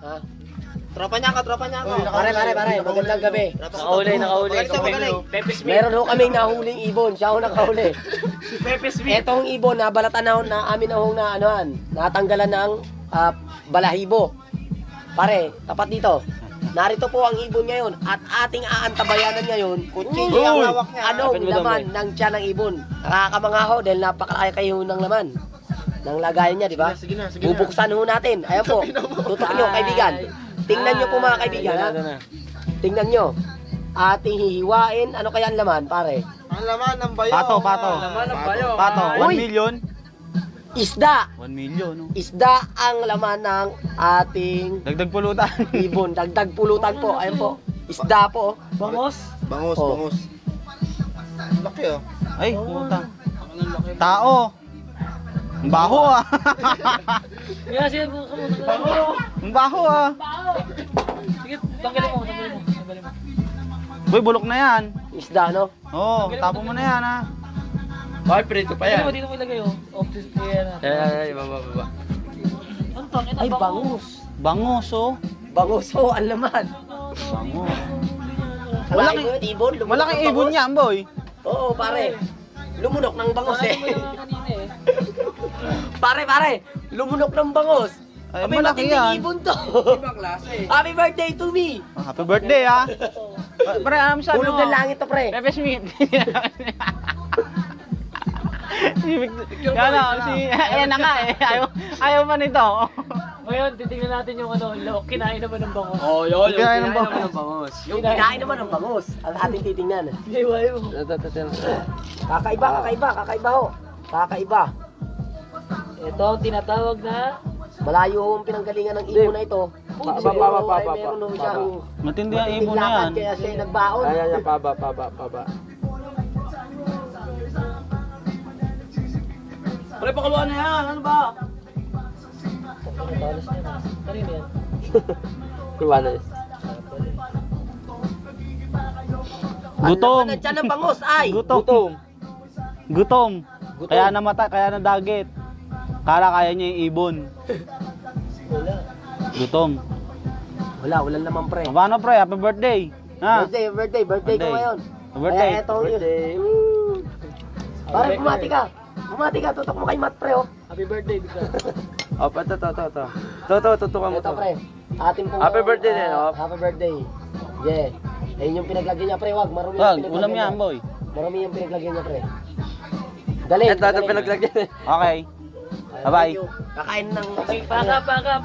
Ha? Tropa niya ako. Pare. Magandang gabi. Nakahuli. Meron ho kaming nahuling ibon. Siya ho nakahuli. Si Pepe Smith. Etong ibon, nabalatan na ho na amin na hong natanggalan ng balahibo. Pare, tapat dito. Narito po ang ibon ngayon at ating aantabayanan ngayon Kutsilyo ang hawak niya. anong laman ng tiyan ng ibon. Nakakamanga ho dahil napakakayo ng laman ng lagayan niya, di ba? Sige na. Bubuksan ho natin. Ayan po. Tutok nyo, kaibigan. Tingnan nyo po mga kaibigan, ha? Tingnan nyo. Ating hihiwain. Ano kaya ang laman, pare? Ang laman ng bayo. Pato. Laman ng bayo. Pato, 1 Uy! million. Isda. 1 million, no? Isda ang laman ng ating Dagdag pulutan. ibon. Dagdag pulutan po. Ayan po. Isda po. Bangos. Bangus. Laki oh. Ay, puta. Tao. Ang baho ah. Kaya siya kamu. Ang baho ah. Sige, tanggalin mo. Boy, bulok na yan. Isda, no? Oo, tapo mo na yan ah. Bakit prito pa yan? Dito mo ilagay oh. Optis kaya na. Baba. Antong, ito Ay, bangus. Bangus oh. Bangus ho, ang laman. Bangus. Malaking mo yun, ibon. Lumunok Malaking ng ibon bangus. yan, boy. Oo, pare. Lumunok ng bangus eh. Ano mo yung kanina eh. Pare. Lumunok ng bangus. Ay, May malaki matinding yan. ibon to. Ibang klase. Happy birthday to me. Happy birthday ah. Pre, alam sa Hulog ng langit to, pre. Pepe Smith. Ayan na nga eh. Ayaw pa nito. Ngayon, titingnan natin yung kinain naman ng bangos. Oh, yun. Kinain ng bangus. Yung kinain naman ng bangus. Ang ating titingnan. Iwayo. Kakaiba ho. Kakaiba. Ito ang tinatawag na Malayo ho ang pinanggalingan ng ibon na ito. Meron ho siyang Matindi ang ibon na lakad, yan. kaya siya nagbaon. Paba. Pre, pakaluan na yan. Ano ba? Talas na yan. Kanina yan. Kuwanas. Gutom. Ang tiyan ng bangus ay. Gutom. Kaya namata, kaya nadagit. Kaya niya yung ibon. Wala. Gutom. Wala naman pre. Paano pre? Happy birthday. Ha? Birthday ko ngayon. Birthday. Kaya eto yun. Pare, bumati ka, tutok mo kay Matt pre oh. Happy birthday, bigla. Opa, to. Tutukan mo Ito to. pre, ating pong Happy birthday din, oh. Happy birthday. Yeah. Ayun yung pinaglagyan niya pre, wag marumi Wag, yung ulam pinaglagyan yan, boy. Marumi yung pinaglagyan niya pre. Dali. Ito pinaglagyan. Okay. Bye-bye. Kakain ng Pakap.